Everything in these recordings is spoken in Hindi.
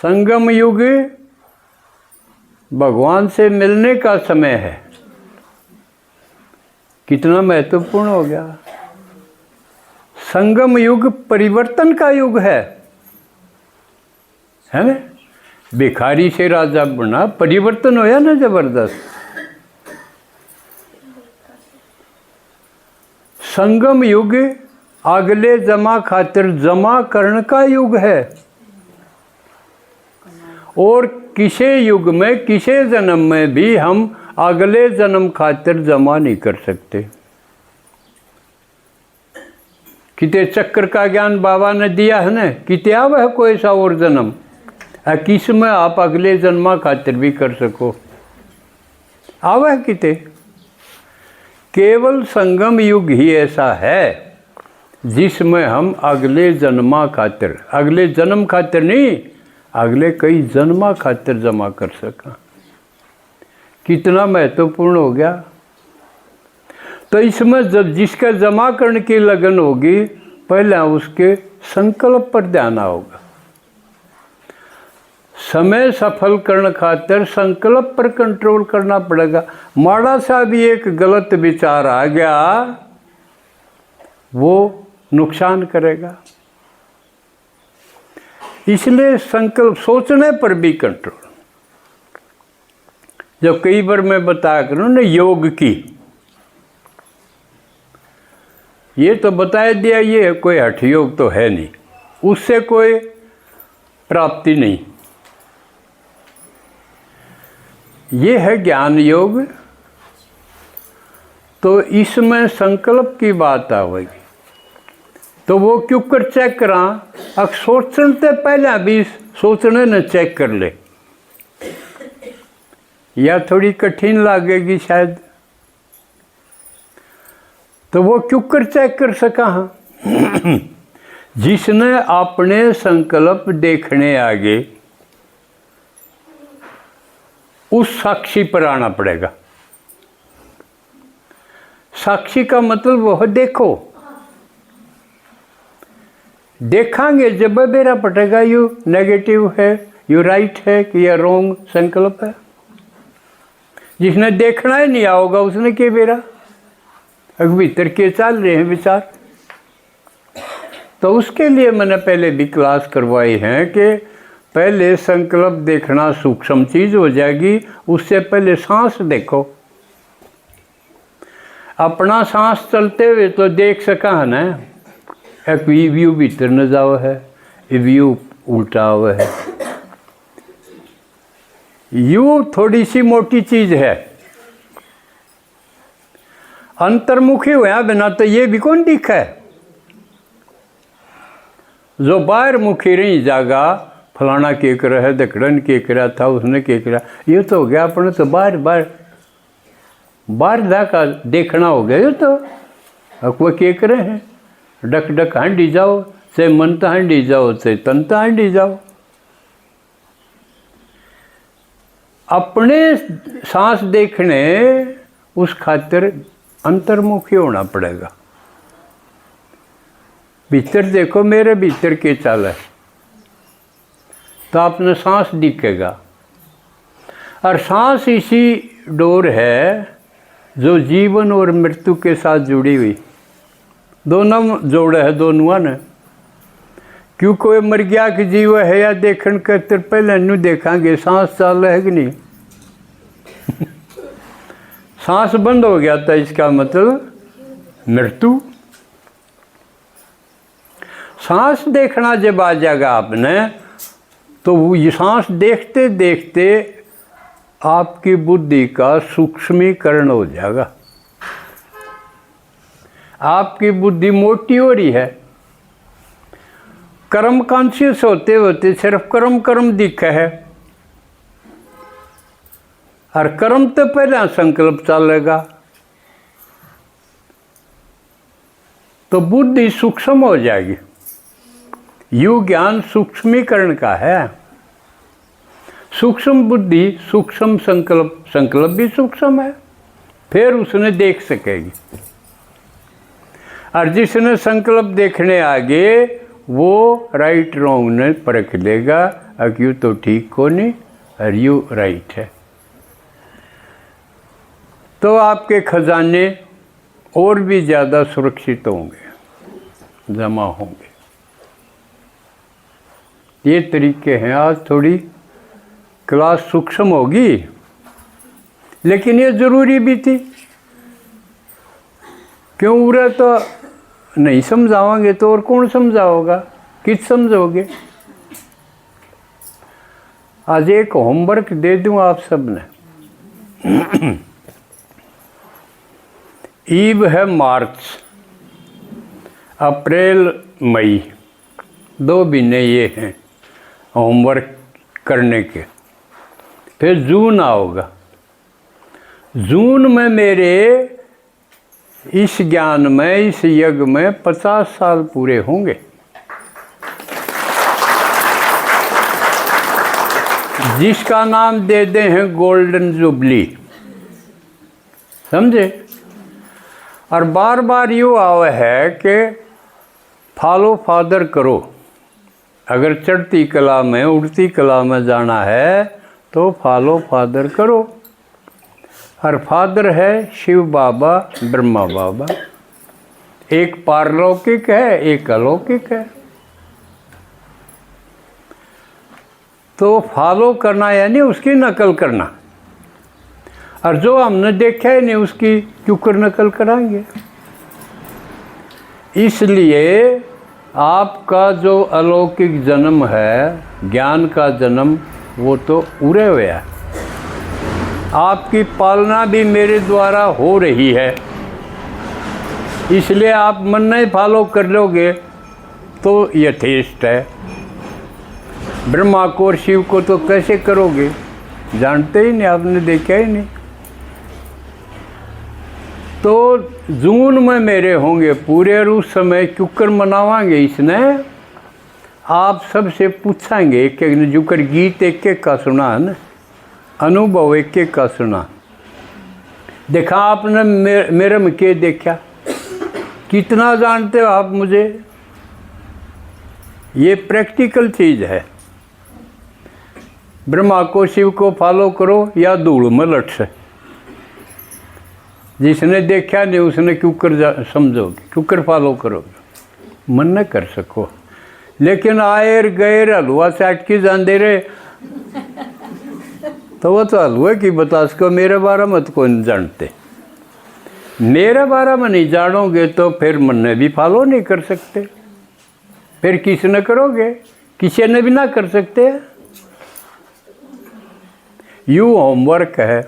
संगम युग भगवान से मिलने का समय है। कितना महत्वपूर्ण हो गया। संगम युग परिवर्तन का युग है ना। भिखारी से राजा बना, परिवर्तन होया ना जबरदस्त। संगम युग अगले जमा खातिर जमा करने का युग है। और किसी युग में किसी जन्म में भी हम अगले जन्म खातिर जमा नहीं कर सकते। किते चक्र का ज्ञान बाबा ने दिया है ना, किते आव है कोई सा और जन्म, किस में आप अगले जन्मा खातिर भी कर सको, आव है किते। केवल संगम युग ही ऐसा है जिसमें हम अगले जन्मा खातिर, अगले जन्म खातिर नहीं, अगले कई जन्मा खातिर जमा कर सका। कितना महत्वपूर्ण हो गया। तो इसमें जब जिसका जमा करने की लगन होगी, पहले उसके संकल्प पर ध्यान होगा। समय सफल करने खातिर संकल्प पर कंट्रोल करना पड़ेगा। माड़ा सा भी एक गलत विचार आ गया, वो नुकसान करेगा। इसलिए संकल्प, सोचने पर भी कंट्रोल। जब कई बार मैं बताया करूँ ना योग की, ये तो बता दिया, ये कोई हठ योग तो है नहीं, उससे कोई प्राप्ति नहीं। ये है ज्ञान योग। तो इसमें संकल्प की बात आवेगी, तो वो क्यों कर चेक करा। अब सोचने से पहले भी सोचने न चेक कर ले, या थोड़ी कठिन लगेगी शायद, तो वो क्यों कर चेक कर सका। जिसने अपने संकल्प देखने आगे, उस साक्षी पर आना पड़ेगा। साक्षी का मतलब वह देखो, देखांगे जब मेरा पटेगा यू नेगेटिव है, यू राइट है कि यह रॉन्ग संकल्प है। जिसने देखना ही नहीं आओगा उसने क्या बेरा, भीतर के चल रहे हैं विचार। तो उसके लिए मैंने पहले भी क्लास करवाई है कि पहले संकल्प देखना सूक्ष्म चीज हो जाएगी। उससे पहले सांस देखो। अपना सांस चलते हुए तो देख सका है ना, एक व्यू भीतर न जाओ है, व्यू उल्टा हुआ है। यू थोड़ी सी मोटी चीज है, अंतर्मुखी हुआ बिना तो ये भी कौन दिखा है। जो बाहर मुखी रही जागा, फलाना के कर है, दखड़न के करा था, उसने के करा, ये तो हो गया अपने तो बाहर बाहर बाहर जाकर देखना हो गया। ये तो अकवा के करे हैं, डक डक हांडी जाओ, से मन तो हांडी जाओ, से तन तो हांडी जाओ। अपने सांस देखने उस खातिर अंतर्मुखी होना पड़ेगा। भीतर देखो मेरे भीतर के चाल है, तो आपने सांस दिखेगा। और सांस इसी डोर है जो जीवन और मृत्यु के साथ जुड़ी हुई, दोनों जोड़े है दोनों ने। क्यों कोई मर गया कि जीव है या देखने के पहले नू देखांगे सांस चाल है कि नहीं। सांस बंद हो गया था, इसका मतलब मृत्यु। सांस देखना जब आ जाएगा आपने, तो वो ये सांस देखते देखते आपकी बुद्धि का सूक्ष्मीकरण हो जाएगा। आपकी बुद्धि मोटी हो रही है। कर्म कॉन्शियस होते होते सिर्फ कर्म कर्म दिखा है, और कर्म तो पहले संकल्प चलेगा, तो बुद्धि सूक्ष्म हो जाएगी। यू ज्ञान सूक्ष्मीकरण का है। सूक्ष्म बुद्धि, सूक्ष्म संकल्प, संकल्प भी सूक्ष्म है, फिर उसने देख सकेगी। और जिसने संकल्प देखने आगे, वो राइट रॉन्ग ने परख लेगा, अक्यू तो ठीक को नहीं और यू राइट है। तो आपके खजाने और भी ज़्यादा सुरक्षित होंगे, जमा होंगे। ये तरीके हैं। आज थोड़ी क्लास सूक्ष्म होगी, लेकिन ये ज़रूरी भी थी। क्यों उरे तो नहीं समझाओगे तो और कौन समझाओगा, किस समझोगे। आज एक होमवर्क दे दूं आप सब ने। ईब है मार्च, अप्रैल मई, 2 महीने ये हैं होमवर्क करने के। फिर जून आओगा। जून में मेरे इस ज्ञान में, इस यज्ञ में 50 साल पूरे होंगे। जिसका नाम दे दे हैं गोल्डन जुबली, समझे। और बार बार यूँ आवा है कि फॉलो फादर करो। अगर चढ़ती कला में, उड़ती कला में जाना है तो फॉलो फादर करो। और फादर है शिव बाबा, ब्रह्मा बाबा। एक पारलौकिक है, एक अलौकिक है। तो फॉलो करना यानी उसकी नकल करना। और जो हमने देखा है नहीं उसकी क्यों कर नकल कराएंगे। इसलिए आपका जो अलौकिक जन्म है, ज्ञान का जन्म, वो तो उड़े हुए है। आपकी पालना भी मेरे द्वारा हो रही है। इसलिए आप मन नहीं फॉलो कर लोगे तो यथेष्ट है। ब्रह्मा को और शिव को तो कैसे करोगे, जानते ही नहीं, आपने देखा ही नहीं। तो जून में मेरे होंगे पूरे, और उस समय क्योंकर मनावांगे इसने। आप सबसे पूछाएंगे, एक एक ने जुकर गीत एक एक का सुना है ना, अनुभव एक एक का सुना। देखा आपने मेरे में के देखा, कितना जानते हो आप मुझे। ये प्रैक्टिकल चीज़ है। ब्रह्मा को शिव को फॉलो करो या धूल में लट से। जिसने देखा नहीं उसने क्यों कर समझोगे, क्यों कर फॉलो करोगे, मन न कर सको। लेकिन आएर गएर हलवा चाट की जान दे रहे तो वो तो हलवा की बता सको, मेरे बारे में तो कौन जानते। मेरे बारे में नहीं जानोगे तो फिर मन ने भी फॉलो नहीं कर सकते। फिर किस ने करोगे, किसी ने भी ना कर सकते। यूँ होमवर्क है,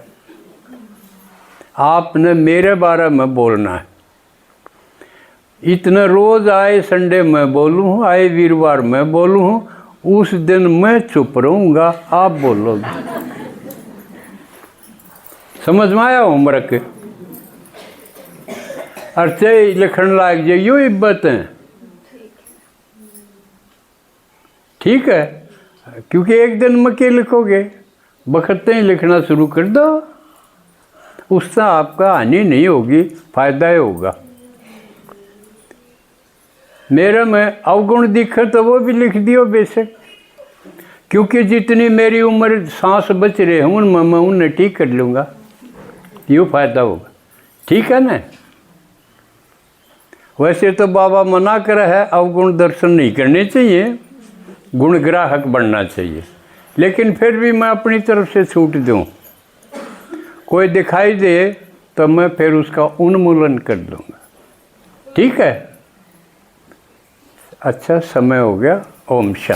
आपने मेरे बारे में बोलना है। इतने रोज आए संडे में बोलूँ, आए वीरवार में बोलूँ, उस दिन मैं चुप रहूँगा, आप बोलोगे। समझ में आया होमवर्क। अर्चे लिखण लाग जाइयो इब्बत है, ठीक है। क्योंकि एक दिन में क्या लिखोगे, बखते ही लिखना शुरू कर दो। उससे आपका हानि नहीं होगी, फायदा ही होगा। मेरे में अवगुण दिखे तो वो भी लिख दियो बेशक, क्योंकि जितनी मेरी उम्र सांस बच रहे हैं उनमें मैं उन्हें ठीक कर लूँगा, यूँ फायदा होगा। ठीक है ना। वैसे तो बाबा मना कर है, अवगुण दर्शन नहीं करने चाहिए, गुण ग्राहक बनना चाहिए। लेकिन फिर भी मैं अपनी तरफ से छूट दूँ। कोई दिखाई दे तो मैं फिर उसका उन्मूलन कर दूँगा, ठीक है। अच्छा समय हो गया। ओम शांति।